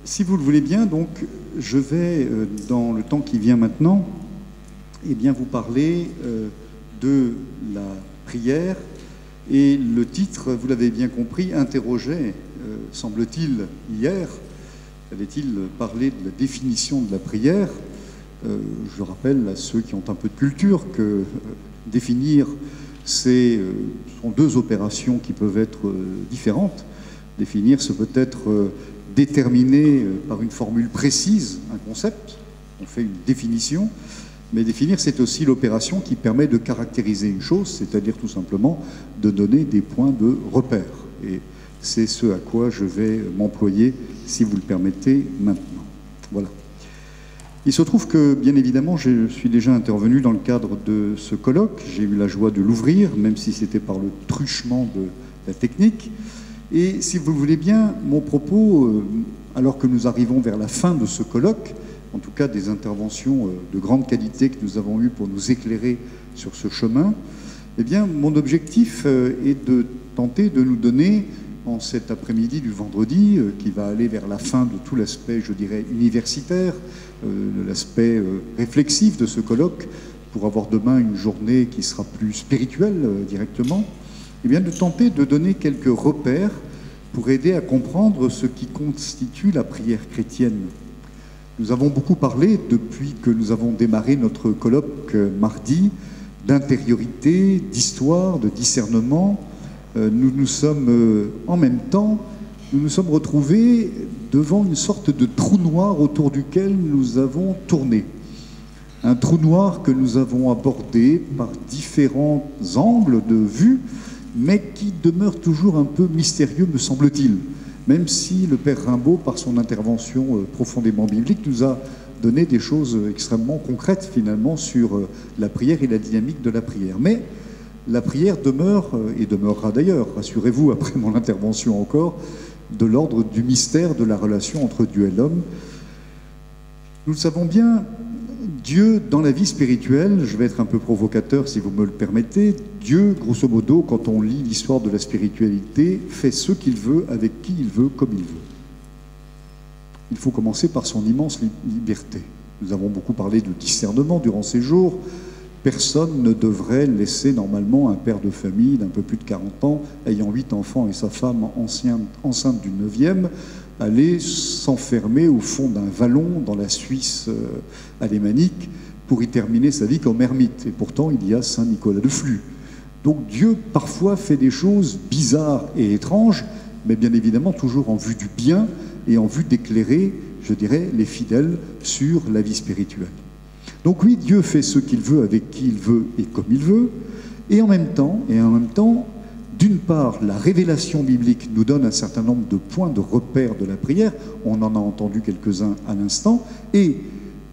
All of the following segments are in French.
Si vous le voulez bien, donc, je vais, dans le temps qui vient maintenant, eh bien, vous parler de la prière. Et le titre, vous l'avez bien compris, interrogeait, semble-t-il, hier, allait-il parler de la définition de la prière. Je rappelle à ceux qui ont un peu de culture que définir, ce sont deux opérations qui peuvent être différentes. Définir, c'est peut-être déterminer par une formule précise un concept, on fait une définition, mais définir, c'est aussi l'opération qui permet de caractériser une chose, c'est-à-dire tout simplement de donner des points de repère. Et c'est ce à quoi je vais m'employer, si vous le permettez, maintenant. Voilà. Il se trouve que, bien évidemment, je suis déjà intervenu dans le cadre de ce colloque. J'ai eu la joie de l'ouvrir, même si c'était par le truchement de la technique. Et si vous le voulez bien, mon propos, alors que nous arrivons vers la fin de ce colloque, en tout cas des interventions de grande qualité que nous avons eues pour nous éclairer sur ce chemin, eh bien, mon objectif est de tenter de nous donner, en cet après-midi du vendredi, qui va aller vers la fin de tout l'aspect, je dirais, universitaire, de l'aspect réflexif de ce colloque, pour avoir demain une journée qui sera plus spirituelle directement, eh bien, de tenter de donner quelques repères pour aider à comprendre ce qui constitue la prière chrétienne. Nous avons beaucoup parlé, depuis que nous avons démarré notre colloque mardi, d'intériorité, d'histoire, de discernement. Nous nous sommes, en même temps, nous nous sommes retrouvés devant une sorte de trou noir autour duquel nous avons tourné. Un trou noir que nous avons abordé par différents angles de vue, mais qui demeure toujours un peu mystérieux, me semble-t-il, même si le Père Rimbaud, par son intervention profondément biblique, nous a donné des choses extrêmement concrètes, finalement, sur la prière et la dynamique de la prière. Mais la prière demeure, et demeurera d'ailleurs, rassurez-vous, après mon intervention encore, de l'ordre du mystère de la relation entre Dieu et l'homme. Nous le savons bien, Dieu, dans la vie spirituelle, je vais être un peu provocateur si vous me le permettez, Dieu, grosso modo, quand on lit l'histoire de la spiritualité, fait ce qu'il veut, avec qui il veut, comme il veut. Il faut commencer par son immense liberté. Nous avons beaucoup parlé de discernement durant ces jours. Personne ne devrait laisser normalement un père de famille d'un peu plus de 40 ans, ayant 8 enfants et sa femme enceinte du 9e, aller s'enfermer au fond d'un vallon dans la Suisse alémanique pour y terminer sa vie comme ermite. Et pourtant, il y a Saint Nicolas de Flux. Donc Dieu, parfois, fait des choses bizarres et étranges, mais bien évidemment toujours en vue du bien et en vue d'éclairer, je dirais, les fidèles sur la vie spirituelle. Donc oui, Dieu fait ce qu'il veut, avec qui il veut et comme il veut, et en même temps, d'une part, la révélation biblique nous donne un certain nombre de points de repère de la prière, on en a entendu quelques-uns à l'instant, et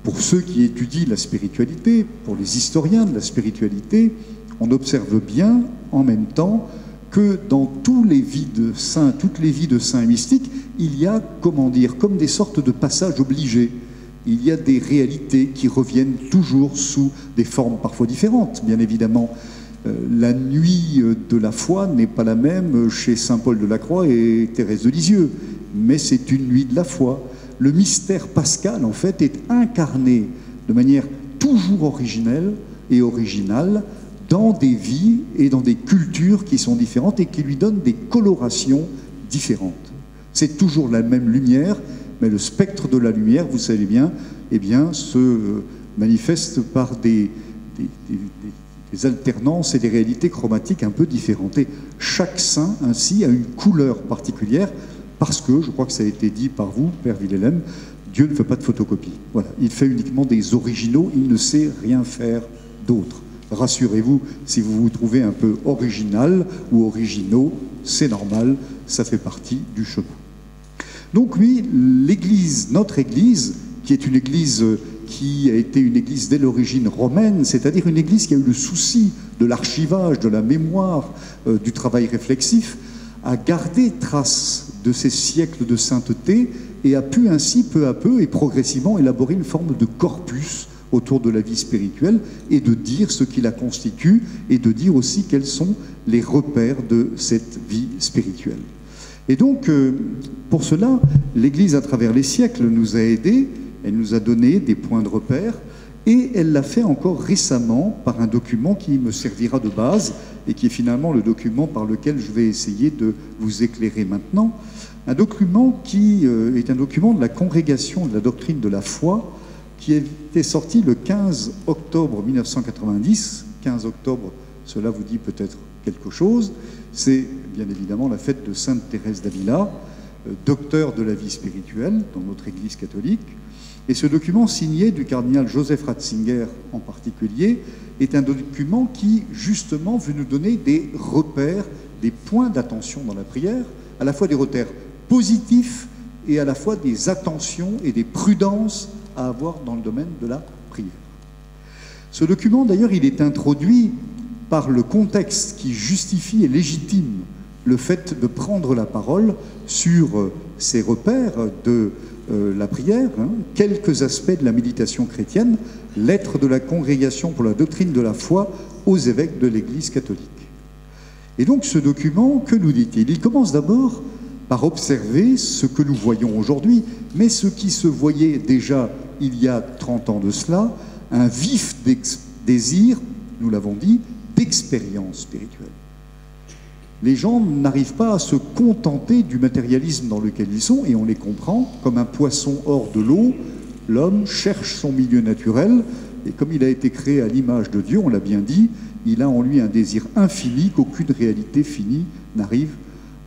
pour ceux qui étudient la spiritualité, pour les historiens de la spiritualité, on observe bien, en même temps, que dans toutes les vies de saints et mystiques, il y a, comment dire, comme des sortes de passages obligés. Il y a des réalités qui reviennent toujours sous des formes parfois différentes, bien évidemment. La nuit de la foi n'est pas la même chez saint Paul de la Croix et Thérèse de Lisieux, mais c'est une nuit de la foi. Le mystère pascal, en fait, est incarné de manière toujours originelle et originale dans des vies et dans des cultures qui sont différentes et qui lui donnent des colorations différentes. C'est toujours la même lumière, mais le spectre de la lumière, vous savez bien, eh bien, se manifeste par des alternances et des réalités chromatiques un peu différentes. Et chaque saint, ainsi, a une couleur particulière, parce que, je crois que ça a été dit par vous, Père Willem, Dieu ne fait pas de photocopie. Voilà, il fait uniquement des originaux, il ne sait rien faire d'autre. Rassurez-vous, si vous vous trouvez un peu original ou originaux, c'est normal, ça fait partie du chemin. Donc oui, l'Église, notre Église, qui est une Église qui a été une Église dès l'origine romaine, c'est-à-dire une Église qui a eu le souci de l'archivage, de la mémoire, du travail réflexif, a gardé trace de ces siècles de sainteté et a pu ainsi, peu à peu et progressivement, élaborer une forme de corpus autour de la vie spirituelle et de dire ce qui la constitue et de dire aussi quels sont les repères de cette vie spirituelle. Et donc, pour cela, l'Église, à travers les siècles, nous a aidés, elle nous a donné des points de repère, et elle l'a fait encore récemment par un document qui me servira de base, et qui est finalement le document par lequel je vais essayer de vous éclairer maintenant. Un document qui est un document de la Congrégation de la doctrine de la foi, qui était sorti le 15 octobre 1990. 15 octobre, cela vous dit peut-être quelque chose. C'est bien évidemment la fête de Sainte Thérèse d'Avila, docteur de la vie spirituelle dans notre Église catholique. Et ce document signé du cardinal Joseph Ratzinger en particulier est un document qui justement veut nous donner des repères, des points d'attention dans la prière, à la fois des repères positifs et à la fois des attentions et des prudences à avoir dans le domaine de la prière. Ce document, d'ailleurs, il est introduit par le contexte qui justifie et légitime le fait de prendre la parole sur ces repères de la prière, quelques aspects de la méditation chrétienne, lettre de la Congrégation pour la doctrine de la foi aux évêques de l'Église catholique. Et donc ce document, que nous dit-il? Il commence d'abord par observer ce que nous voyons aujourd'hui, mais ce qui se voyait déjà il y a 30 ans de cela, un vif désir, nous l'avons dit, d'expérience spirituelle. Les gens n'arrivent pas à se contenter du matérialisme dans lequel ils sont, et on les comprend, comme un poisson hors de l'eau, l'homme cherche son milieu naturel, et comme il a été créé à l'image de Dieu, on l'a bien dit, il a en lui un désir infini qu'aucune réalité finie n'arrive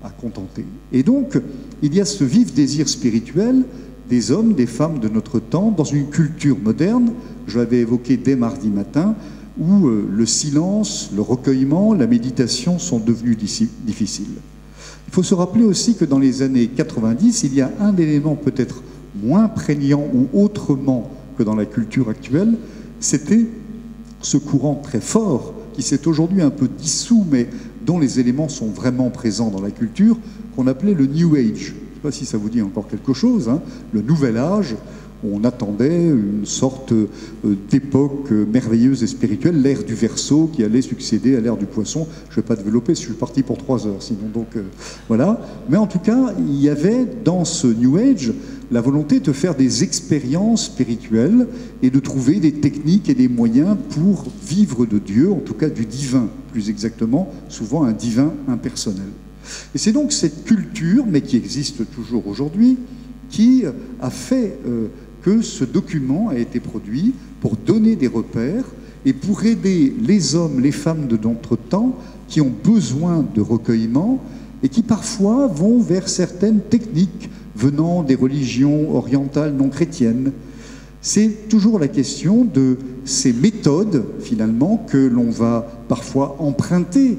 à contenter. Et donc, il y a ce vif désir spirituel des hommes, des femmes de notre temps, dans une culture moderne, je l'avais évoqué dès mardi matin, où le silence, le recueillement, la méditation sont devenus difficiles. Il faut se rappeler aussi que dans les années 90, il y a un élément peut-être moins prégnant ou autrement que dans la culture actuelle, c'était ce courant très fort qui s'est aujourd'hui un peu dissous, mais dont les éléments sont vraiment présents dans la culture, qu'on appelait le New Age. Je ne sais pas si ça vous dit encore quelque chose, hein, le Nouvel Âge. On attendait une sorte d'époque merveilleuse et spirituelle, l'ère du Verseau qui allait succéder à l'ère du Poisson. Je ne vais pas développer, je suis parti pour 3 heures, sinon donc voilà. Mais en tout cas, il y avait dans ce New Age la volonté de faire des expériences spirituelles et de trouver des techniques et des moyens pour vivre de Dieu, en tout cas du divin, plus exactement, souvent un divin impersonnel. Et c'est donc cette culture, mais qui existe toujours aujourd'hui, qui a fait que ce document a été produit pour donner des repères et pour aider les hommes, les femmes de notre temps qui ont besoin de recueillement et qui parfois vont vers certaines techniques venant des religions orientales non chrétiennes. C'est toujours la question de ces méthodes, finalement, que l'on va parfois emprunter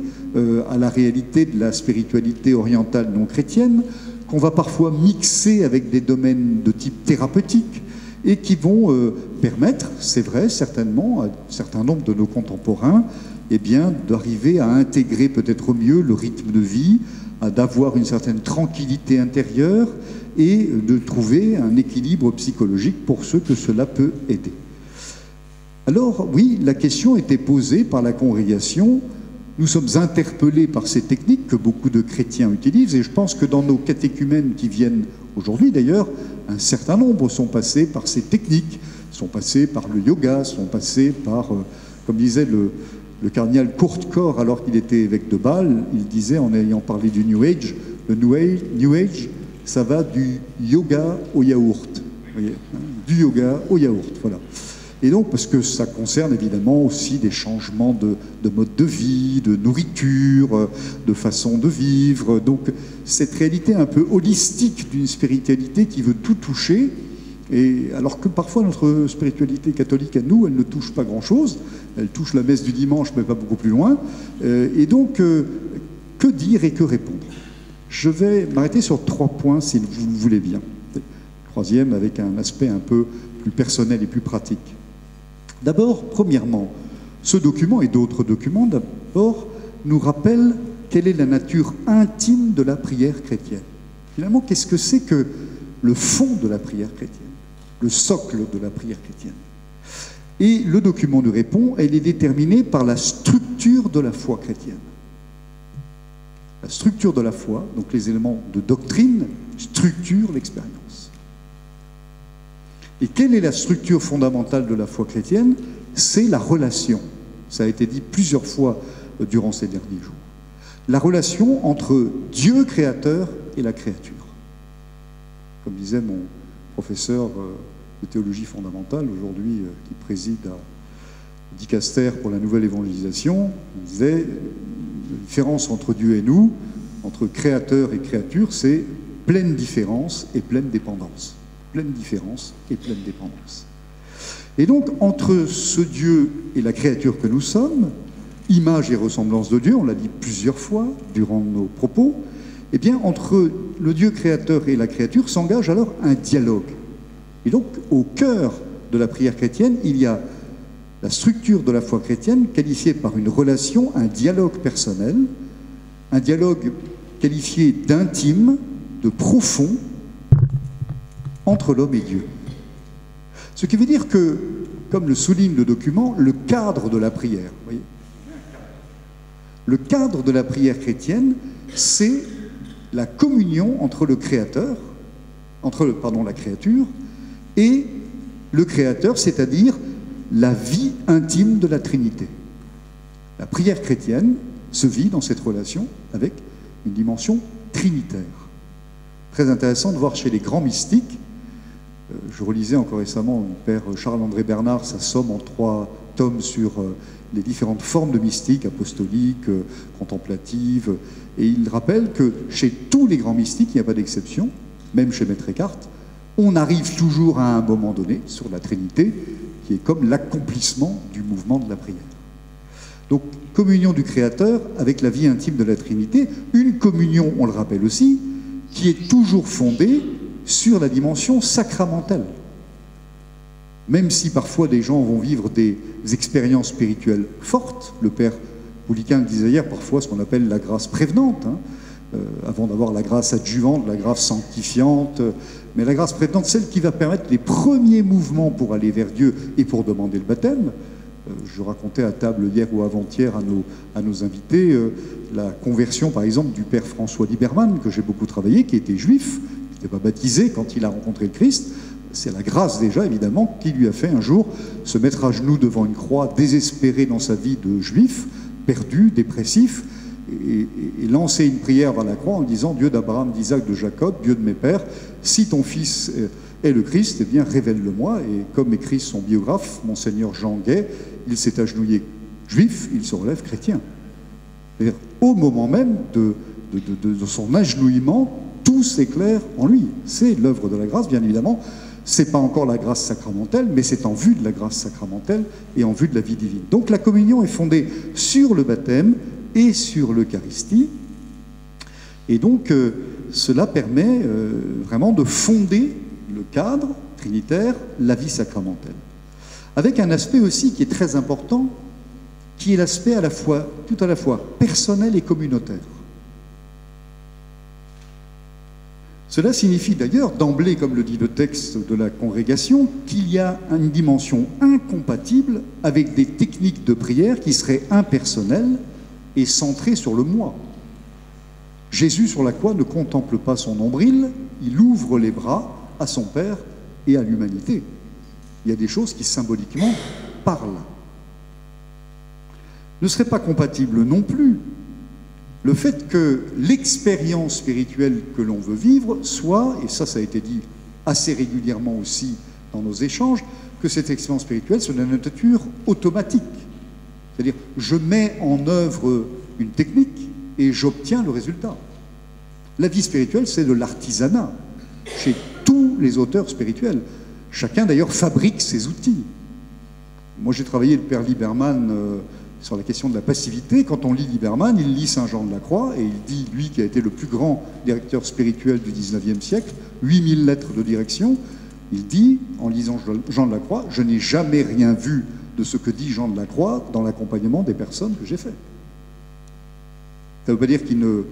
à la réalité de la spiritualité orientale non chrétienne, qu'on va parfois mixer avec des domaines de type thérapeutique, et qui vont permettre, c'est vrai, certainement, à un certain nombre de nos contemporains, eh bien, d'arriver à intégrer peut-être mieux le rythme de vie, d'avoir une certaine tranquillité intérieure et de trouver un équilibre psychologique pour ceux que cela peut aider. Alors, oui, la question était posée par la congrégation. Nous sommes interpellés par ces techniques que beaucoup de chrétiens utilisent, et je pense que dans nos catéchumènes qui viennent aujourd'hui, d'ailleurs, un certain nombre sont passés par ces techniques, sont passés par le yoga, sont passés par, comme disait le cardinal Courtcore alors qu'il était évêque de Bâle, il disait, en ayant parlé du New Age, le New Age, ça va du yoga au yaourt. Vous voyez, hein, du yoga au yaourt, voilà. Et donc, parce que ça concerne évidemment aussi des changements de mode de vie, de nourriture, de façon de vivre. Donc, cette réalité un peu holistique d'une spiritualité qui veut tout toucher, et alors que parfois notre spiritualité catholique à nous, elle ne touche pas grand-chose. Elle touche la messe du dimanche, mais pas beaucoup plus loin. Et donc, que dire et que répondre? Je vais m'arrêter sur 3 points, si vous le voulez bien. Troisième, avec un aspect un peu plus personnel et plus pratique. D'abord, premièrement, ce document et d'autres documents, d'abord, nous rappellent quelle est la nature intime de la prière chrétienne. Finalement, qu'est-ce que c'est que le fond de la prière chrétienne, le socle de la prière chrétienne? Et le document nous répond, elle est déterminée par la structure de la foi chrétienne. La structure de la foi, donc les éléments de doctrine, structurent l'expérience. Et quelle est la structure fondamentale de la foi chrétienne? C'est la relation. Ça a été dit plusieurs fois durant ces derniers jours. La relation entre Dieu créateur et la créature. Comme disait mon professeur de théologie fondamentale, aujourd'hui qui préside à Dicaster pour la nouvelle évangélisation, il disait la différence entre Dieu et nous, entre créateur et créature, c'est pleine différence et pleine dépendance. Pleine différence et pleine dépendance. Et donc, entre ce Dieu et la créature que nous sommes, image et ressemblance de Dieu, on l'a dit plusieurs fois durant nos propos, eh bien, entre le Dieu créateur et la créature s'engage alors un dialogue. Et donc, au cœur de la prière chrétienne, il y a la structure de la foi chrétienne qualifiée par une relation, un dialogue personnel, un dialogue qualifié d'intime, de profond, entre l'homme et Dieu. Ce qui veut dire que, comme le souligne le document, le cadre de la prière, vous voyez, le cadre de la prière chrétienne, c'est la communion entre le créateur, la créature, et le créateur, c'est-à-dire la vie intime de la Trinité. La prière chrétienne se vit dans cette relation avec une dimension trinitaire. Très intéressant de voir chez les grands mystiques. Je relisais encore récemment le père Charles-André Bernard, sa somme en 3 tomes sur les différentes formes de mystique, apostolique, contemplative, et il rappelle que chez tous les grands mystiques, il n'y a pas d'exception, même chez Maître Eckhart, on arrive toujours à un moment donné sur la Trinité, qui est comme l'accomplissement du mouvement de la prière. Donc, communion du Créateur avec la vie intime de la Trinité, une communion, on le rappelle aussi, qui est toujours fondée sur la dimension sacramentelle. Même si parfois des gens vont vivre des expériences spirituelles fortes, le père Bouliquin le disait hier, parfois ce qu'on appelle la grâce prévenante, avant d'avoir la grâce adjuvante, la grâce sanctifiante, mais la grâce prévenante, celle qui va permettre les premiers mouvements pour aller vers Dieu et pour demander le baptême. Je racontais à table hier ou avant-hier à nos invités la conversion, par exemple, du père François Lieberman, que j'ai beaucoup travaillé, qui était juif, qui n'était pas baptisé quand il a rencontré le Christ. C'est la grâce déjà, évidemment, qui lui a fait un jour se mettre à genoux devant une croix, désespéré dans sa vie de juif, perdu, dépressif, et lancer une prière vers la croix en disant « Dieu d'Abraham, d'Isaac, de Jacob, Dieu de mes pères, si ton fils est le Christ, eh bien révèle-le-moi. » Et comme écrit son biographe, Monseigneur Jean Guay, il s'est agenouillé juif, il se relève chrétien. C'est-à-dire, au moment même de son agenouillement, tout s'éclaire en lui. C'est l'œuvre de la grâce, bien évidemment. C'est pas encore la grâce sacramentelle, mais c'est en vue de la grâce sacramentelle et en vue de la vie divine. Donc la communion est fondée sur le baptême et sur l'Eucharistie. Et donc cela permet vraiment de fonder le cadre trinitaire, la vie sacramentelle. Avec un aspect aussi qui est très important, qui est l'aspect tout à la fois personnel et communautaire. Cela signifie d'ailleurs, d'emblée, comme le dit le texte de la congrégation, qu'il y a une dimension incompatible avec des techniques de prière qui seraient impersonnelles et centrées sur le moi. Jésus sur la croix ne contemple pas son nombril, il ouvre les bras à son Père et à l'humanité. Il y a des choses qui symboliquement parlent. Ne serait pas compatible non plus le fait que l'expérience spirituelle que l'on veut vivre soit, et ça a été dit assez régulièrement aussi dans nos échanges, que cette expérience spirituelle soit de nature automatique. C'est-à-dire, je mets en œuvre une technique et j'obtiens le résultat. La vie spirituelle, c'est de l'artisanat chez tous les auteurs spirituels. Chacun, d'ailleurs, fabrique ses outils. Moi, j'ai travaillé le père Lieberman sur la question de la passivité. Quand on lit Lieberman, il lit Saint Jean de la Croix et il dit, lui qui a été le plus grand directeur spirituel du XIXe siècle, 8000 lettres de direction, il dit, en lisant Jean de la Croix, « Je n'ai jamais rien vu de ce que dit Jean de la Croix dans l'accompagnement des personnes que j'ai fait. » Ça ne veut pas dire qu'il ne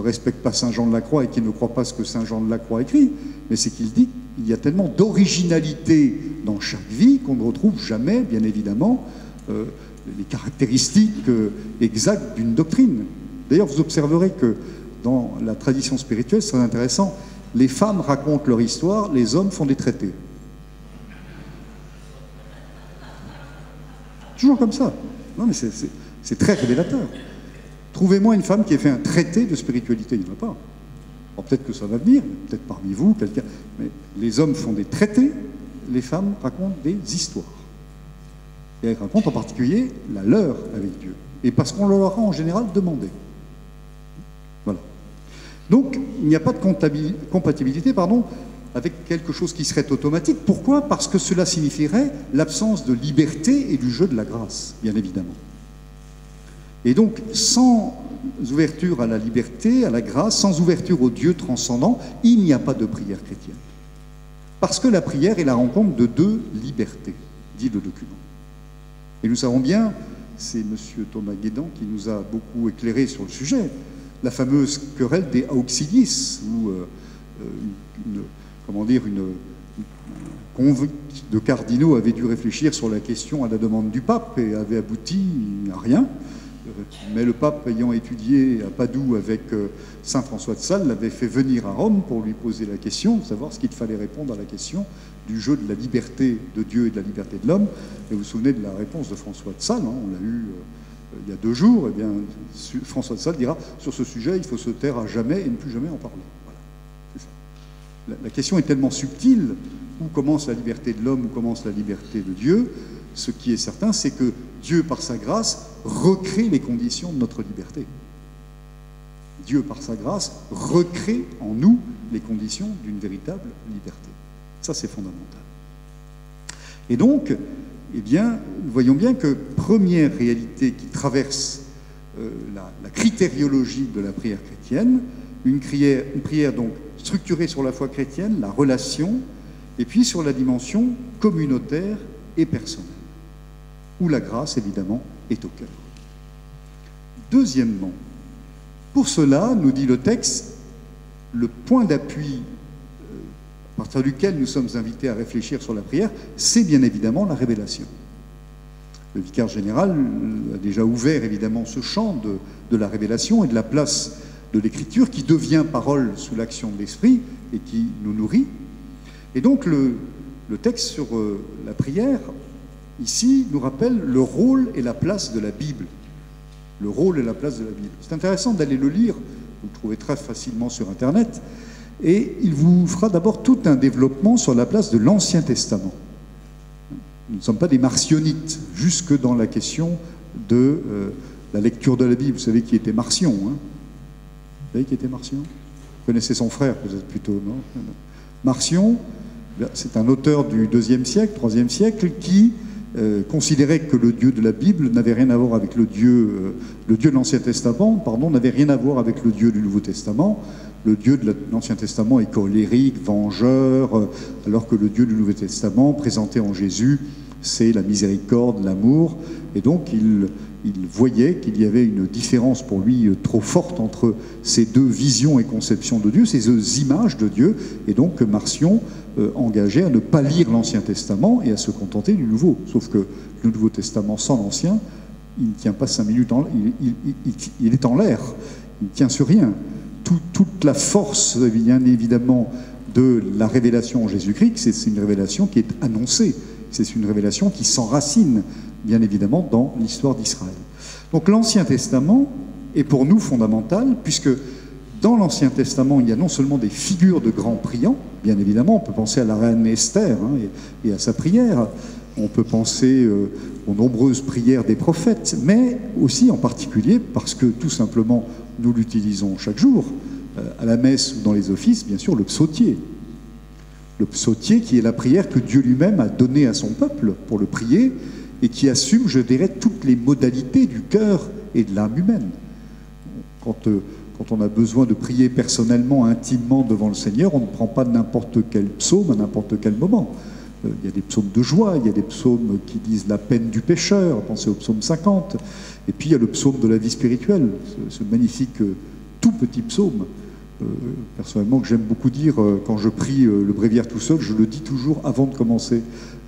respecte pas Saint Jean de la Croix et qu'il ne croit pas ce que Saint Jean de la Croix écrit, mais c'est qu'il dit qu'il y a tellement d'originalité dans chaque vie qu'on ne retrouve jamais, bien évidemment, les caractéristiques exactes d'une doctrine. D'ailleurs, vous observerez que dans la tradition spirituelle, c'est très intéressant, les femmes racontent leur histoire, les hommes font des traités. Toujours comme ça. Non, mais c'est très révélateur. Trouvez-moi une femme qui ait fait un traité de spiritualité, il n'y en a pas. Alors peut-être que ça va venir, peut-être parmi vous, quelqu'un. Mais les hommes font des traités, les femmes racontent des histoires. Et elles racontent en particulier la leur avec Dieu. Et parce qu'on leur a en général demandé. Voilà. Donc, il n'y a pas de compatibilité, avec quelque chose qui serait automatique. Pourquoi? Parce que cela signifierait l'absence de liberté et du jeu de la grâce, bien évidemment. Et donc, sans ouverture à la liberté, à la grâce, sans ouverture au Dieu transcendant, il n'y a pas de prière chrétienne. Parce que la prière est la rencontre de deux libertés, dit le document. Et nous savons bien, c'est M. Thomas Guédan qui nous a beaucoup éclairé sur le sujet, la fameuse querelle des auxiliis, où une convoi de cardinaux avait dû réfléchir sur la question à la demande du pape et avait abouti à rien. Mais le pape, ayant étudié à Padoue avec saint François de Sales, l'avait fait venir à Rome pour lui poser la question, de savoir ce qu'il fallait répondre à la question du jeu de la liberté de Dieu et de la liberté de l'homme. Et vous vous souvenez de la réponse de François de Sales, on l'a eu il y a 2 jours. Eh bien, François de Sales dira, sur ce sujet, il faut se taire à jamais et ne plus jamais en parler. Voilà, c'est ça. La question est tellement subtile, où commence la liberté de l'homme, où commence la liberté de Dieu. Ce qui est certain, c'est que Dieu, par sa grâce, recrée les conditions de notre liberté. Dieu, par sa grâce, recrée en nous les conditions d'une véritable liberté. Ça, c'est fondamental. Et donc, eh bien, nous voyons bien que première réalité qui traverse la critériologie de la prière chrétienne, une prière donc structurée sur la foi chrétienne, la relation, et puis sur la dimension communautaire et personnelle, où la grâce, évidemment, est au cœur. Deuxièmement, pour cela, nous dit le texte, le point d'appui à partir duquel nous sommes invités à réfléchir sur la prière, c'est bien évidemment la révélation. Le vicaire général a déjà ouvert évidemment ce champ de la révélation et de la place de l'écriture qui devient parole sous l'action de l'esprit et qui nous nourrit. Et donc le texte sur la prière, ici, nous rappelle le rôle et la place de la Bible. Le rôle et la place de la Bible. C'est intéressant d'aller le lire, vous le trouvez très facilement sur Internet, et il vous fera d'abord tout un développement sur la place de l'Ancien Testament. Nous ne sommes pas des marcionnites, jusque dans la question de la lecture de la Bible. Vous savez qui était Marcion, hein? Vous savez qui était Marcion? Vous connaissez son frère, peut-être plutôt, non? Marcion, c'est un auteur du IIe siècle, IIIe siècle, qui considérait que le Dieu de la Bible n'avait rien à voir avec le Dieu de l'Ancien Testament, n'avait rien à voir avec le Dieu du Nouveau Testament. Le Dieu de l'Ancien Testament est colérique, vengeur, alors que le Dieu du Nouveau Testament, présenté en Jésus, c'est la miséricorde, l'amour. Et donc, il voyait qu'il y avait une différence pour lui trop forte entre ces deux visions et conceptions de Dieu, ces deux images de Dieu. Et donc, Marcion engageait à ne pas lire l'Ancien Testament et à se contenter du Nouveau. Sauf que le Nouveau Testament sans l'Ancien, il ne tient pas 5 minutes, il est en l'air, il ne tient sur rien. Toute la force, bien évidemment, de la révélation en Jésus-Christ, c'est une révélation qui est annoncée. C'est une révélation qui s'enracine, bien évidemment, dans l'histoire d'Israël. Donc l'Ancien Testament est pour nous fondamental, puisque dans l'Ancien Testament, il y a non seulement des figures de grands priants, bien évidemment, on peut penser à la reine Esther et à sa prière, on peut penser aux nombreuses prières des prophètes, mais aussi en particulier parce que tout simplement nous l'utilisons chaque jour, à la messe ou dans les offices, bien sûr, le psautier. Le psautier qui est la prière que Dieu lui-même a donnée à son peuple pour le prier et qui assume, je dirais, toutes les modalités du cœur et de l'âme humaine. Quand on a besoin de prier personnellement, intimement devant le Seigneur, on ne prend pas n'importe quel psaume à n'importe quel moment. Il y a des psaumes de joie, il y a des psaumes qui disent la peine du pécheur, pensez au psaume 50, et puis il y a le psaume de la vie spirituelle, ce magnifique tout petit psaume, personnellement que j'aime beaucoup dire quand je prie le bréviaire tout seul, je le dis toujours avant de commencer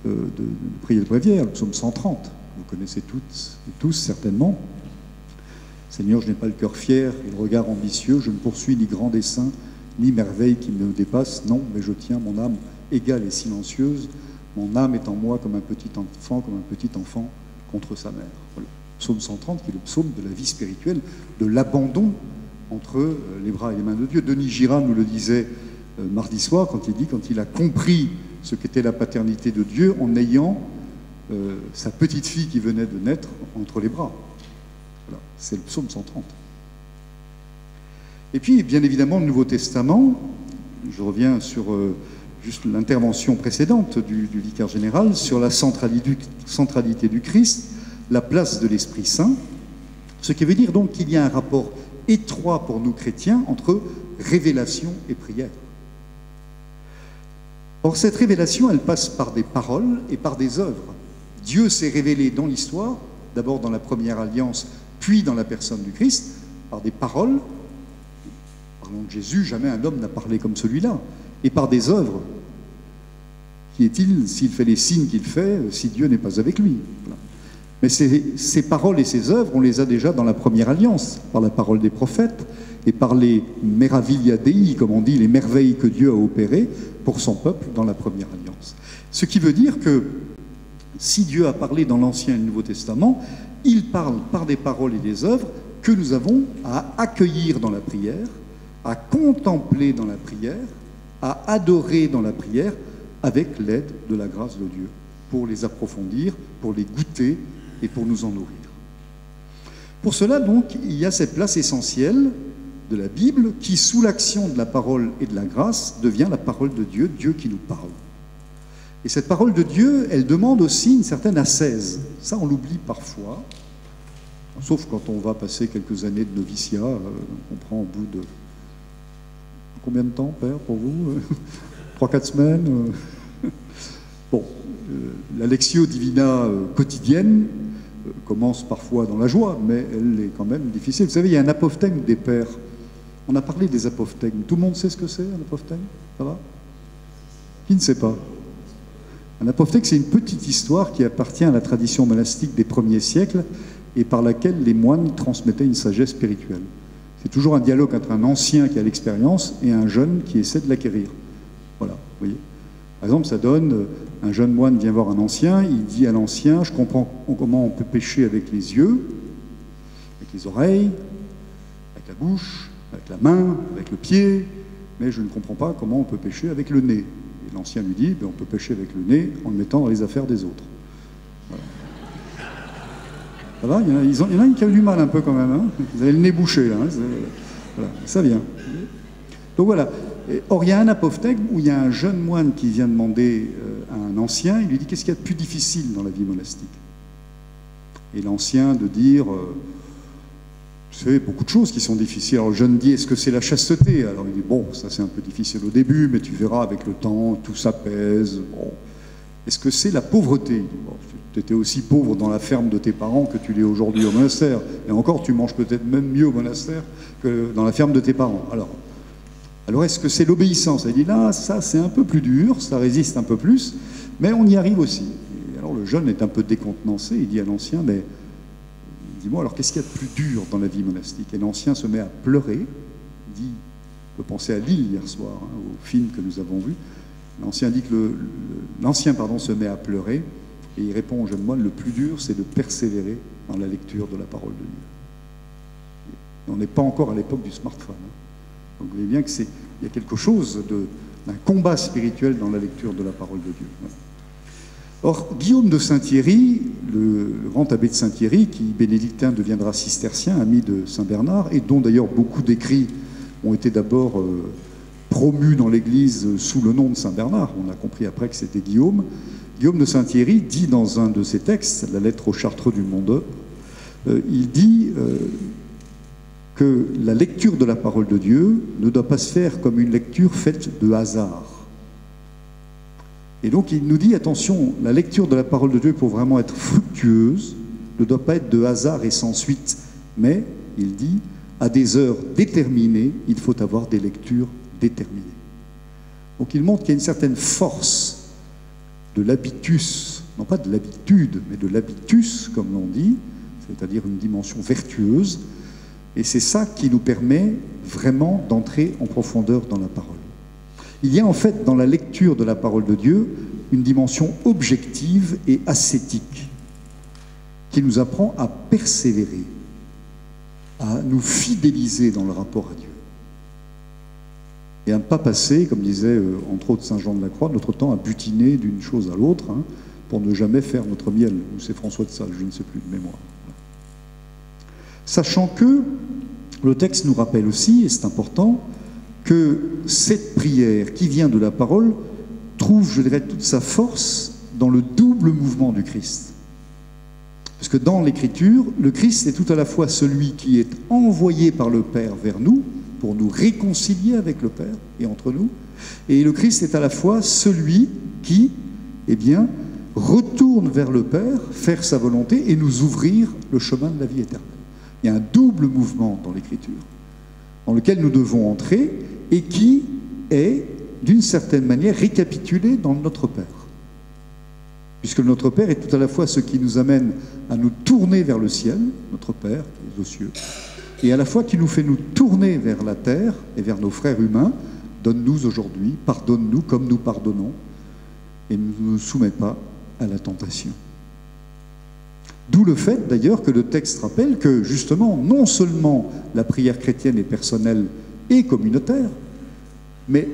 de prier le bréviaire, le psaume 130, vous connaissez toutes et tous certainement. Seigneur, je n'ai pas le cœur fier et le regard ambitieux, je ne poursuis ni grand dessein, ni merveille qui me dépasse. Non, mais je tiens mon âme égale et silencieuse. Mon âme est en moi comme un petit enfant contre sa mère. Voilà. Psaume 130, qui est le psaume de la vie spirituelle, de l'abandon entre les bras et les mains de Dieu. Denis Girard nous le disait mardi soir, quand il a compris ce qu'était la paternité de Dieu en ayant sa petite fille qui venait de naître entre les bras. Voilà. C'est le psaume 130. Et puis, bien évidemment, le Nouveau Testament, je reviens sur juste l'intervention précédente du vicaire général, sur la centralité du Christ, la place de l'Esprit Saint, ce qui veut dire donc qu'il y a un rapport étroit pour nous chrétiens entre révélation et prière. Or, cette révélation, elle passe par des paroles et par des œuvres. Dieu s'est révélé dans l'histoire, d'abord dans la première alliance, puis dans la personne du Christ, par des paroles. Parlons de Jésus, jamais un homme n'a parlé comme celui-là. Et par des œuvres. Qui est-il s'il fait les signes qu'il fait, si Dieu n'est pas avec lui? Voilà. Mais ces paroles et ces œuvres, on les a déjà dans la première alliance, par la parole des prophètes et par les meravilia Dei, comme on dit, les merveilles que Dieu a opérées pour son peuple dans la première alliance. Ce qui veut dire que si Dieu a parlé dans l'Ancien et le Nouveau Testament, il parle par des paroles et des œuvres que nous avons à accueillir dans la prière, à contempler dans la prière, à adorer dans la prière, avec l'aide de la grâce de Dieu, pour les approfondir, pour les goûter et pour nous en nourrir. Pour cela, donc, il y a cette place essentielle de la Bible qui, sous l'action de la parole et de la grâce, devient la parole de Dieu, Dieu qui nous parle. Et cette parole de Dieu, elle demande aussi une certaine ascèse. Ça, on l'oublie parfois, sauf quand on va passer quelques années de noviciat, on prend au bout de... Combien de temps, Père, pour vous 3-4 semaines Bon, la Lectio Divina quotidienne commence parfois dans la joie, mais elle est quand même difficile. Vous savez, il y a un apophthegme des pères. On a parlé des apophthegmes. Tout le monde sait ce que c'est, un apophthegme? Ça va? Qui ne sait pas? Un apophthegme, c'est une petite histoire qui appartient à la tradition monastique des premiers siècles et par laquelle les moines transmettaient une sagesse spirituelle. C'est toujours un dialogue entre un ancien qui a l'expérience et un jeune qui essaie de l'acquérir. Voilà, vous voyez. Par exemple, ça donne, un jeune moine vient voir un ancien, il dit à l'ancien, je comprends comment on peut pécher avec les yeux, avec les oreilles, avec la bouche, avec la main, avec le pied, mais je ne comprends pas comment on peut pécher avec le nez. Et l'ancien lui dit, ben, on peut pécher avec le nez en le mettant dans les affaires des autres. Voilà. Ça va, il y en a qui a eu du mal un peu quand même, hein. Vous avez le nez bouché là, hein. Voilà, ça vient. Donc voilà. Or, il y a un apophthegme où il y a un jeune moine qui vient demander à un ancien, il lui dit qu'est-ce qu'il y a de plus difficile dans la vie monastique? Et l'ancien de dire, vous savez, beaucoup de choses qui sont difficiles. Alors le jeune dit, est-ce que c'est la chasteté? Alors il dit, bon, ça c'est un peu difficile au début, mais tu verras avec le temps, tout s'apaise. Bon. Est-ce que c'est la pauvreté? Il dit, bon, tu étais aussi pauvre dans la ferme de tes parents que tu l'es aujourd'hui au monastère. Et encore, tu manges peut-être même mieux au monastère que dans la ferme de tes parents. Alors est-ce que c'est l'obéissance? Il dit là, ça c'est un peu plus dur, ça résiste un peu plus, mais on y arrive aussi. Et alors le jeune est un peu décontenancé, il dit à l'ancien, mais dis-moi alors qu'est-ce qu'il y a de plus dur dans la vie monastique? Et l'ancien se met à pleurer, il dit, on peut penser à Lille hier soir, hein, au film que nous avons vu. L'ancien dit que l'ancien se met à pleurer, et il répond au jeune moine, le plus dur c'est de persévérer dans la lecture de la parole de Dieu. Et on n'est pas encore à l'époque du smartphone. Hein. Donc vous voyez bien qu'il y a quelque chose d'un combat spirituel dans la lecture de la parole de Dieu. Voilà. Or, Guillaume de Saint-Thierry, le grand abbé de Saint-Thierry, qui bénédictin deviendra cistercien, ami de Saint-Bernard, et dont d'ailleurs beaucoup d'écrits ont été d'abord promus dans l'Église sous le nom de Saint-Bernard, on a compris après que c'était Guillaume. Guillaume de Saint-Thierry dit dans un de ses textes, la lettre aux Chartreux du Monde, il dit que la lecture de la parole de Dieu ne doit pas se faire comme une lecture faite de hasard. Et donc il nous dit, attention, la lecture de la parole de Dieu, pour vraiment être fructueuse, ne doit pas être de hasard et sans suite, mais, il dit, à des heures déterminées, il faut avoir des lectures déterminées. Donc il montre qu'il y a une certaine force de l'habitus, non pas de l'habitude, mais de l'habitus, comme l'on dit, c'est-à-dire une dimension vertueuse, Et c'est ça qui nous permet vraiment d'entrer en profondeur dans la parole. Il y a en fait dans la lecture de la parole de Dieu une dimension objective et ascétique qui nous apprend à persévérer, à nous fidéliser dans le rapport à Dieu. Et à ne pas passer, comme disait entre autres Saint Jean de la Croix, notre temps à butiner d'une chose à l'autre, hein, pour ne jamais faire notre miel. Ou c'est François de Sales, je ne sais plus de mémoire. Sachant que le texte nous rappelle aussi, et c'est important, que cette prière qui vient de la parole trouve, je dirais, toute sa force dans le double mouvement du Christ. Parce que dans l'Écriture, le Christ est tout à la fois celui qui est envoyé par le Père vers nous, pour nous réconcilier avec le Père et entre nous, et le Christ est à la fois celui qui, eh bien, retourne vers le Père, faire sa volonté et nous ouvrir le chemin de la vie éternelle. Il y a un double mouvement dans l'Écriture, dans lequel nous devons entrer et qui est, d'une certaine manière, récapitulé dans notre Père. Puisque notre Père est tout à la fois ce qui nous amène à nous tourner vers le ciel, notre Père, qui est aux cieux, et à la fois qui nous fait nous tourner vers la terre et vers nos frères humains. Donne-nous aujourd'hui, pardonne-nous comme nous pardonnons, et ne nous soumets pas à la tentation. D'où le fait d'ailleurs que le texte rappelle que justement, non seulement la prière chrétienne est personnelle et communautaire, mais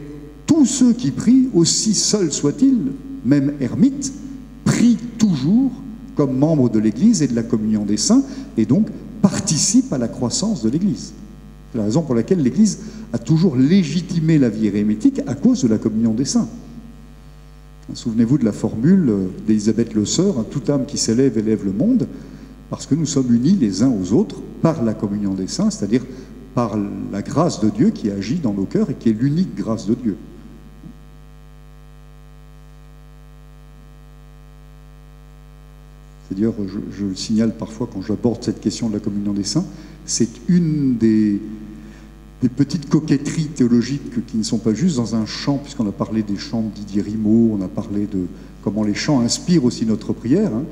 tous ceux qui prient, aussi seuls soient-ils, même ermites, prient toujours comme membres de l'Église et de la communion des saints, et donc participent à la croissance de l'Église. C'est la raison pour laquelle l'Église a toujours légitimé la vie érémitique à cause de la communion des saints. Souvenez-vous de la formule d'Élisabeth Le Sœur, « toute âme qui s'élève élève le monde », parce que nous sommes unis les uns aux autres par la communion des saints, c'est-à-dire par la grâce de Dieu qui agit dans nos cœurs et qui est l'unique grâce de Dieu. C'est-à-dire, je le signale parfois quand j'aborde cette question de la communion des saints, c'est une des petites coquetteries théologiques qui ne sont pas justes dans un chant, puisqu'on a parlé des chants de Didier Rimaud, on a parlé de comment les chants inspirent aussi notre prière. Hein.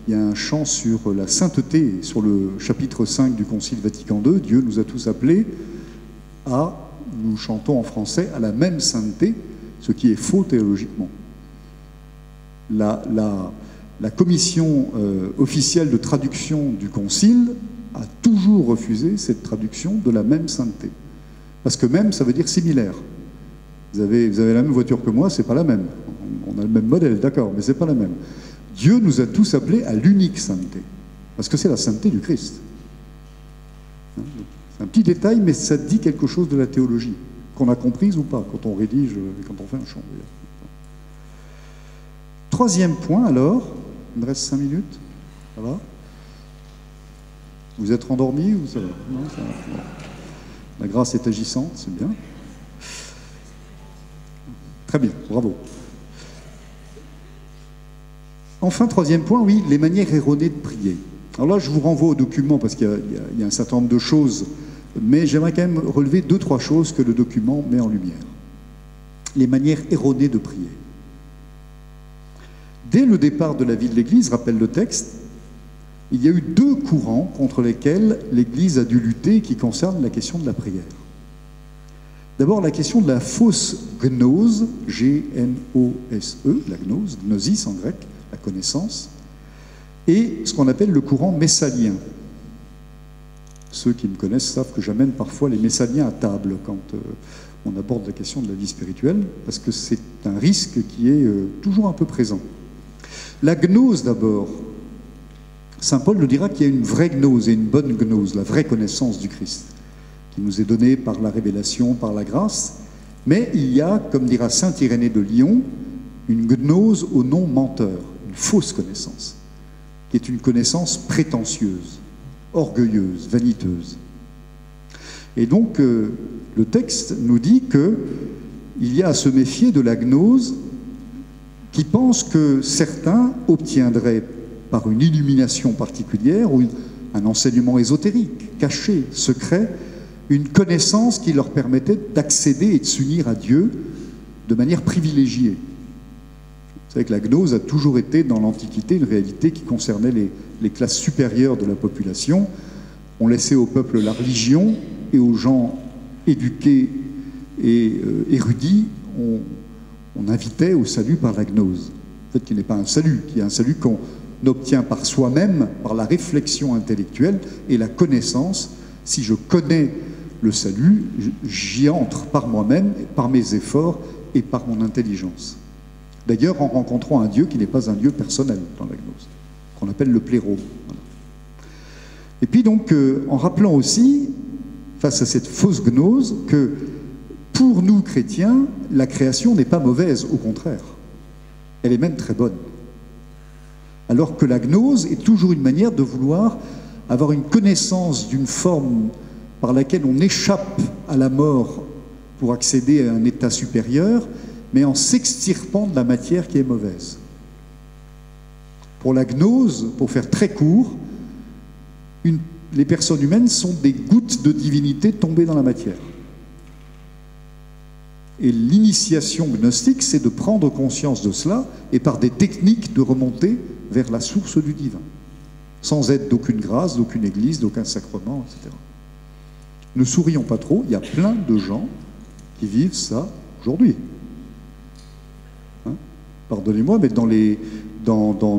Il y a un chant sur la sainteté, sur le chapitre 5 du Concile Vatican II, Dieu nous a tous appelés à, nous chantons en français, à la même sainteté, ce qui est faux théologiquement. La commission officielle de traduction du Concile a toujours refusé cette traduction de la même sainteté. Parce que même, ça veut dire similaire. Vous avez la même voiture que moi, c'est pas la même. On a le même modèle, d'accord, mais c'est pas la même. Dieu nous a tous appelés à l'unique sainteté. Parce que c'est la sainteté du Christ. C'est un petit détail, mais ça dit quelque chose de la théologie, qu'on a comprise ou pas, quand on rédige, quand on fait un chant. Troisième point, alors, il me reste 5 minutes, ça va? Vous êtes rendormi ou ça va? Non, ça va. La grâce est agissante, c'est bien. Très bien, bravo. Enfin, troisième point, oui, les manières erronées de prier. Alors là, je vous renvoie au document parce qu'il y a un certain nombre de choses, mais j'aimerais quand même relever 2-3 choses que le document met en lumière. Les manières erronées de prier. Dès le départ de la vie de l'Église, rappelle le texte, il y a eu 2 courants contre lesquels l'Église a dû lutter qui concernent la question de la prière. D'abord, la question de la fausse gnose, G-N-O-S-E, la gnose, gnosis en grec, la connaissance, et ce qu'on appelle le courant messalien. Ceux qui me connaissent savent que j'amène parfois les messaliens à table quand on aborde la question de la vie spirituelle, parce que c'est un risque qui est toujours un peu présent. La gnose d'abord, Saint Paul nous dira qu'il y a une vraie gnose et une bonne gnose, la vraie connaissance du Christ, qui nous est donnée par la révélation, par la grâce, mais il y a, comme dira saint Irénée de Lyon, une gnose au nom menteur, une fausse connaissance, qui est une connaissance prétentieuse, orgueilleuse, vaniteuse. Et donc, le texte nous dit qu'il y a à se méfier de la gnose qui pense que certains obtiendraient par une illumination particulière ou un enseignement ésotérique, caché, secret, une connaissance qui leur permettait d'accéder et de s'unir à Dieu de manière privilégiée. Vous savez que la gnose a toujours été dans l'Antiquité une réalité qui concernait les classes supérieures de la population, On laissait au peuple la religion et aux gens éduqués et érudits, on invitait au salut par la gnose. En fait, qui n'est pas un salut, qui est un salut qu'on obtient par soi-même, par la réflexion intellectuelle et la connaissance. Si je connais le salut, j'y entre par moi-même, par mes efforts et par mon intelligence. D'ailleurs, en rencontrant un Dieu qui n'est pas un Dieu personnel dans la gnose, qu'on appelle le plérome. Voilà. Et puis donc, en rappelant aussi, face à cette fausse gnose, que pour nous chrétiens, la création n'est pas mauvaise, au contraire. Elle est même très bonne. Alors que la gnose est toujours une manière de vouloir avoir une connaissance d'une forme par laquelle on échappe à la mort pour accéder à un état supérieur, mais en s'extirpant de la matière qui est mauvaise. Pour la gnose, pour faire très court, les personnes humaines sont des gouttes de divinité tombées dans la matière. Et l'initiation gnostique, c'est de prendre conscience de cela et par des techniques de remonter vers la source du divin, sans aide d'aucune grâce, d'aucune église, d'aucun sacrement, etc. Ne sourions pas trop, il y a plein de gens qui vivent ça aujourd'hui. Hein? Pardonnez-moi, mais dans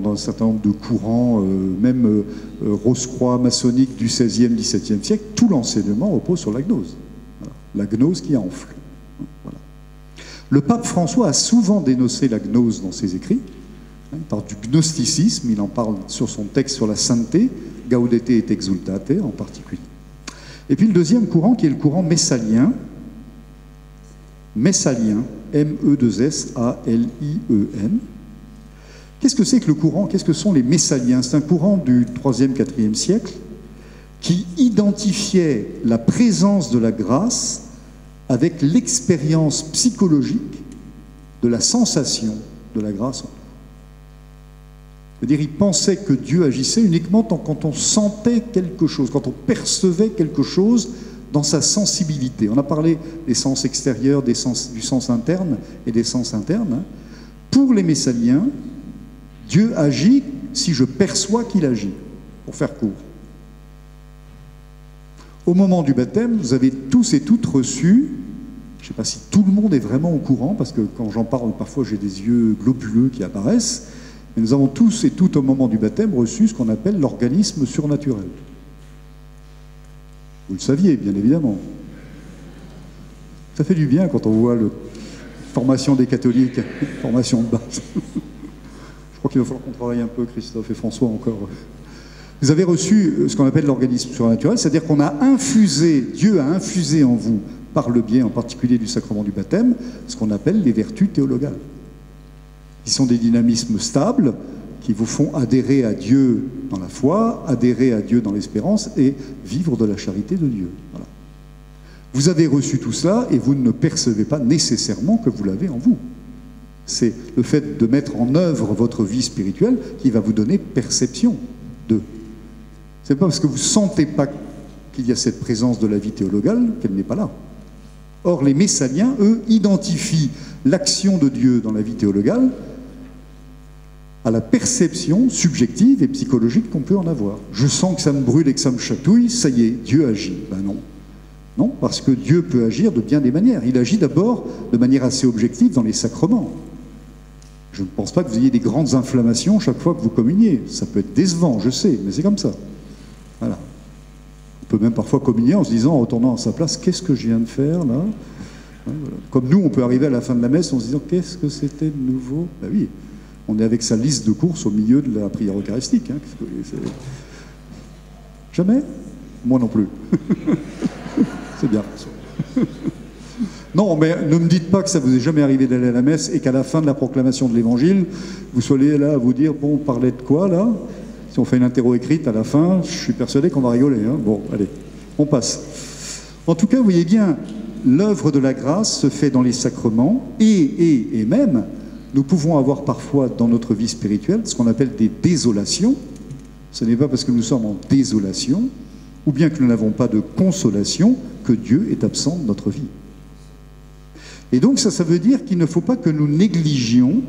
un certain nombre de courants, même Rose-Croix maçonnique du XVIe, XVIIe siècle, tout l'enseignement repose sur la gnose. Voilà. La gnose qui enfle. Voilà. Le pape François a souvent dénoncé la gnose dans ses écrits. Il parle du gnosticisme, il en parle sur son texte sur la sainteté, Gaudete et Exultate en particulier. Et puis le deuxième courant qui est le courant messalien, M-E-2-S-A-L-I-E-N. Qu'est-ce que c'est que le courant? Qu'est-ce que sont les messaliens? C'est un courant du 3e, 4e siècle qui identifiait la présence de la grâce avec l'expérience psychologique de la sensation de la grâce. C'est-à-dire, il pensait que Dieu agissait uniquement quand on sentait quelque chose, quand on percevait quelque chose dans sa sensibilité. On a parlé des sens extérieurs, du sens interne et des sens internes. Pour les messaliens, Dieu agit si je perçois qu'il agit, pour faire court. Au moment du baptême, vous avez tous et toutes reçu, je ne sais pas si tout le monde est vraiment au courant, parce que quand j'en parle, parfois j'ai des yeux globuleux qui apparaissent, mais nous avons tous et toutes, au moment du baptême, reçu ce qu'on appelle l'organisme surnaturel. Vous le saviez, bien évidemment. Ça fait du bien quand on voit la formation des catholiques, formation de base. Je crois qu'il va falloir qu'on travaille un peu, Christophe et François, encore. Vous avez reçu ce qu'on appelle l'organisme surnaturel, c'est-à-dire qu'on a infusé, Dieu a infusé en vous, par le biais en particulier du sacrement du baptême, ce qu'on appelle les vertus théologales. Ils sont des dynamismes stables qui vous font adhérer à Dieu dans la foi, adhérer à Dieu dans l'espérance et vivre de la charité de Dieu. Voilà. Vous avez reçu tout cela et vous ne percevez pas nécessairement que vous l'avez en vous. C'est le fait de mettre en œuvre votre vie spirituelle qui va vous donner perception de. C'est pas parce que vous ne sentez pas qu'il y a cette présence de la vie théologale qu'elle n'est pas là. Or, les messaliens, eux, identifient l'action de Dieu dans la vie théologale à la perception subjective et psychologique qu'on peut en avoir. Je sens que ça me brûle et que ça me chatouille, ça y est, Dieu agit. Ben non. Non, parce que Dieu peut agir de bien des manières. Il agit d'abord de manière assez objective dans les sacrements. Je ne pense pas que vous ayez des grandes inflammations chaque fois que vous communiez. Ça peut être décevant, je sais, mais c'est comme ça. Voilà. On peut même parfois communier en se disant, en retournant à sa place, qu'est-ce que je viens de faire là? Voilà. Comme nous, on peut arriver à la fin de la messe en se disant, qu'est-ce que c'était de nouveau? Ben oui, on est avec sa liste de courses au milieu de la prière eucharistique. Hein. Jamais? Moi non plus. C'est bien. Non, mais ne me dites pas que ça vous est jamais arrivé d'aller à la messe et qu'à la fin de la proclamation de l'évangile, vous soyez là à vous dire, bon, on parlait de quoi là? Si on fait une interro écrite à la fin, je suis persuadé qu'on va rigoler. Hein. Bon, allez, on passe. En tout cas, vous voyez bien, l'œuvre de la grâce se fait dans les sacrements et même, nous pouvons avoir parfois dans notre vie spirituelle ce qu'on appelle des désolations. Ce n'est pas parce que nous sommes en désolation ou bien que nous n'avons pas de consolation que Dieu est absent de notre vie. Et donc ça veut dire qu'il ne faut pas que nous négligions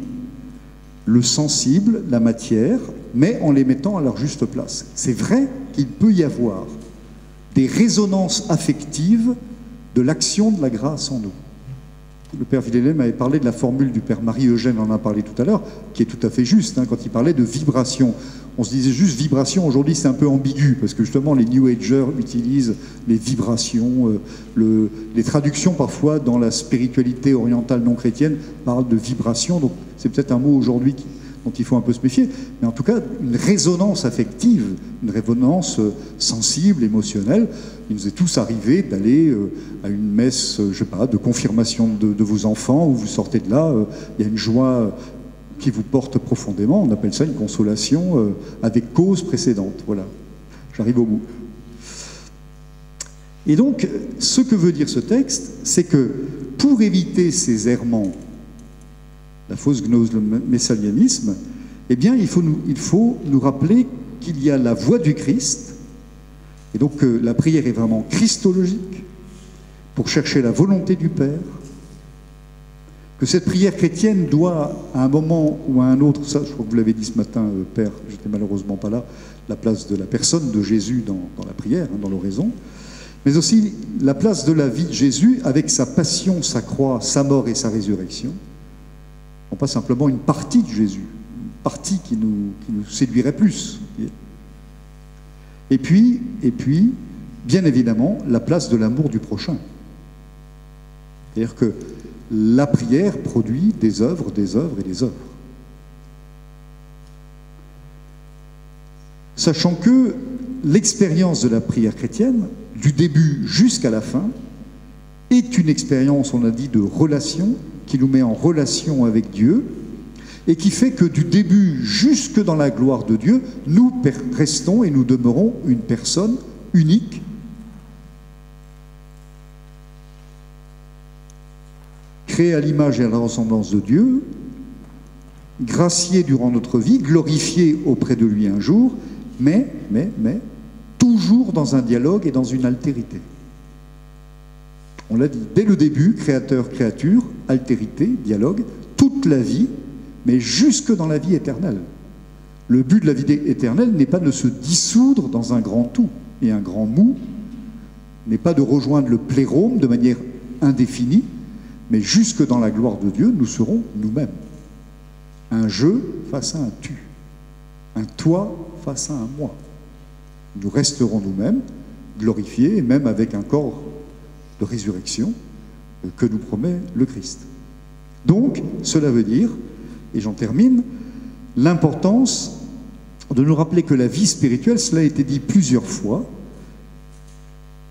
le sensible, la matière, mais en les mettant à leur juste place. C'est vrai qu'il peut y avoir des résonances affectives de l'action de la grâce en nous. Le père Villélem avait parlé de la formule du père Marie-Eugène, on en a parlé tout à l'heure, qui est tout à fait juste, hein, quand il parlait de vibration. On se disait juste vibration, aujourd'hui c'est un peu ambigu, parce que justement les New Agers utilisent les vibrations, les traductions parfois dans la spiritualité orientale non chrétienne parlent de vibration, donc c'est peut-être un mot aujourd'hui dont il faut un peu se méfier, mais en tout cas une résonance affective, une résonance sensible, émotionnelle. Il nous est tous arrivé d'aller à une messe, je sais pas, de confirmation de vos enfants, où vous sortez de là, il y a une joie qui vous porte profondément, on appelle ça une consolation avec cause précédente. Voilà, j'arrive au bout. Et donc, ce que veut dire ce texte, c'est que pour éviter ces errements, la fausse gnose, le messalianisme, eh bien, il faut nous rappeler qu'il y a la voix du Christ, et donc la prière est vraiment christologique, pour chercher la volonté du Père, que cette prière chrétienne doit, à un moment ou à un autre, ça je crois que vous l'avez dit ce matin, Père, j'étais malheureusement pas là, la place de la personne de Jésus dans la prière, hein, dans l'oraison, mais aussi la place de la vie de Jésus avec sa passion, sa croix, sa mort et sa résurrection. Non pas simplement une partie de Jésus, une partie qui nous séduirait plus. Et puis, bien évidemment, la place de l'amour du prochain. C'est-à-dire que la prière produit des œuvres, des œuvres et des œuvres. Sachant que l'expérience de la prière chrétienne, du début jusqu'à la fin, est une expérience, on a dit, de relation, qui nous met en relation avec Dieu, et qui fait que du début jusque dans la gloire de Dieu, nous restons et nous demeurons une personne unique, créée à l'image et à la ressemblance de Dieu, graciée durant notre vie, glorifiée auprès de lui un jour, mais toujours dans un dialogue et dans une altérité. On l'a dit, dès le début, créateur-créature, altérité, dialogue, toute la vie, mais jusque dans la vie éternelle. Le but de la vie éternelle n'est pas de se dissoudre dans un grand tout et un grand mou, n'est pas de rejoindre le plérôme de manière indéfinie, mais jusque dans la gloire de Dieu, nous serons nous-mêmes. Un je face à un tu, un toi face à un moi. Nous resterons nous-mêmes, glorifiés, et même avec un corps de résurrection que nous promet le Christ. Donc, cela veut dire, et j'en termine, l'importance de nous rappeler que la vie spirituelle, cela a été dit plusieurs fois,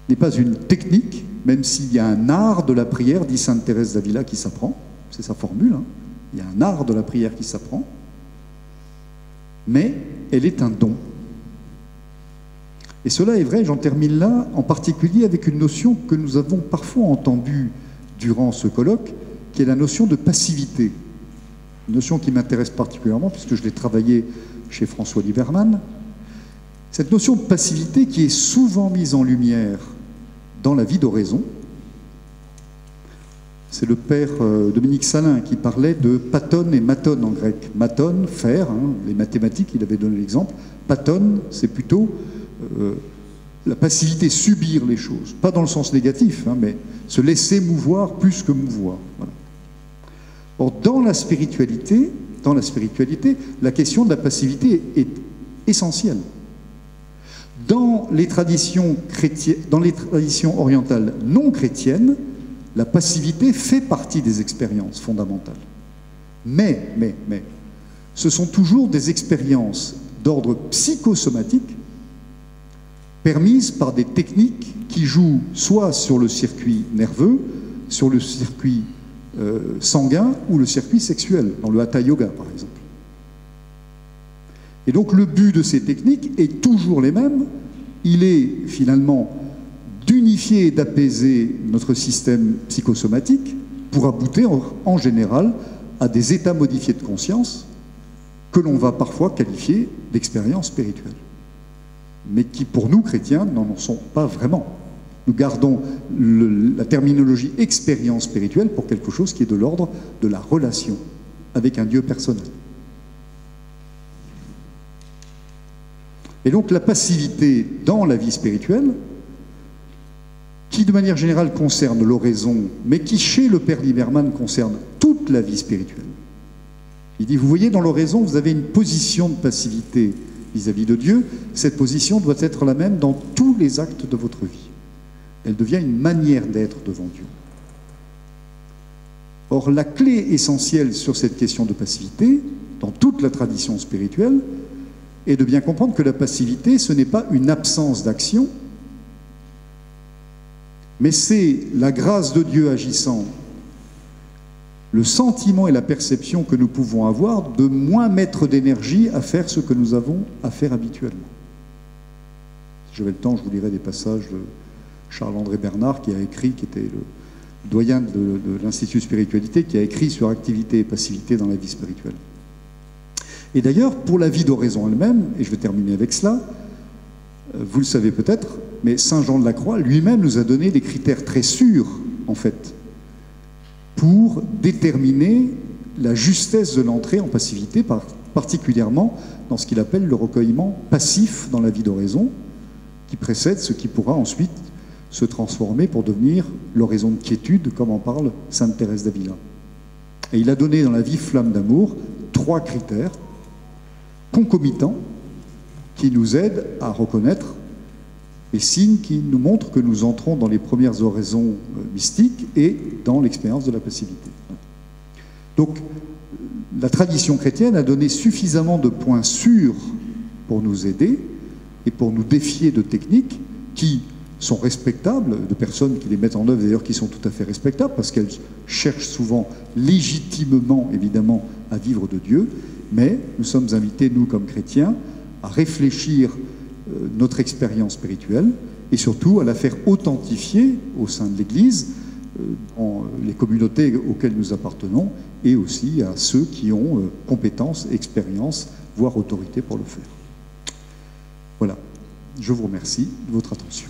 n'est pas une technique, même s'il y a un art de la prière, dit Sainte Thérèse d'Avila, qui s'apprend, c'est sa formule, hein. Il y a un art de la prière qui s'apprend, mais elle est un don. Et cela est vrai, j'en termine là, en particulier avec une notion que nous avons parfois entendue durant ce colloque, qui est la notion de passivité. Une notion qui m'intéresse particulièrement, puisque je l'ai travaillée chez François Lieberman. Cette notion de passivité qui est souvent mise en lumière dans la vie d'oraison. C'est le père Dominique Salin qui parlait de paton et maton en grec. Maton, faire, hein, les mathématiques, il avait donné l'exemple. Paton, c'est plutôt la passivité, subir les choses. Pas dans le sens négatif, hein, mais se laisser mouvoir plus que mouvoir. Voilà. Or, dans la spiritualité, la question de la passivité est essentielle. Dans les traditions orientales non chrétiennes, la passivité fait partie des expériences fondamentales. Mais, ce sont toujours des expériences d'ordre psychosomatique permises par des techniques qui jouent soit sur le circuit nerveux, sur le circuit sanguin ou le circuit sexuel, dans le Hatha Yoga par exemple. Et donc le but de ces techniques est toujours les mêmes. Il est finalement d'unifier et d'apaiser notre système psychosomatique pour aboutir en général à des états modifiés de conscience que l'on va parfois qualifier d'expériences spirituelles, mais qui pour nous chrétiens n'en sont pas vraiment. Nous gardons la terminologie expérience spirituelle pour quelque chose qui est de l'ordre de la relation avec un Dieu personnel. Et donc la passivité dans la vie spirituelle, qui de manière générale concerne l'oraison, mais qui chez le Père Lieberman concerne toute la vie spirituelle. Il dit, vous voyez, dans l'oraison, vous avez une position de passivité vis-à-vis de Dieu. Cette position doit être la même dans tous les actes de votre vie. Elle devient une manière d'être devant Dieu. Or, la clé essentielle sur cette question de passivité, dans toute la tradition spirituelle, est de bien comprendre que la passivité, ce n'est pas une absence d'action, mais c'est la grâce de Dieu agissant, le sentiment et la perception que nous pouvons avoir de moins mettre d'énergie à faire ce que nous avons à faire habituellement. Si j'avais le temps, je vous lirais des passages de Charles-André Bernard, qui a écrit, qui était le doyen de l'Institut de Spiritualité, qui a écrit sur activité et passivité dans la vie spirituelle. Et d'ailleurs, pour la vie d'oraison elle-même, et je vais terminer avec cela, vous le savez peut-être, mais Saint Jean de la Croix lui-même nous a donné des critères très sûrs, en fait, pour déterminer la justesse de l'entrée en passivité, particulièrement dans ce qu'il appelle le recueillement passif dans la vie d'oraison, qui précède ce qui pourra ensuite se transformer pour devenir l'oraison de quiétude, comme en parle Sainte Thérèse d'Avila. Et il a donné dans la vie flamme d'amour 3 critères concomitants qui nous aident à reconnaître les signes qui nous montrent que nous entrons dans les premières oraisons mystiques et dans l'expérience de la passivité. Donc, la tradition chrétienne a donné suffisamment de points sûrs pour nous aider et pour nous défier de techniques qui sont respectables, de personnes qui les mettent en œuvre d'ailleurs qui sont tout à fait respectables parce qu'elles cherchent souvent légitimement, évidemment, à vivre de Dieu, mais nous sommes invités, nous comme chrétiens, à réfléchir notre expérience spirituelle et surtout à la faire authentifier au sein de l'Église, dans les communautés auxquelles nous appartenons et aussi à ceux qui ont compétences, expérience, voire autorité pour le faire. Voilà, je vous remercie de votre attention.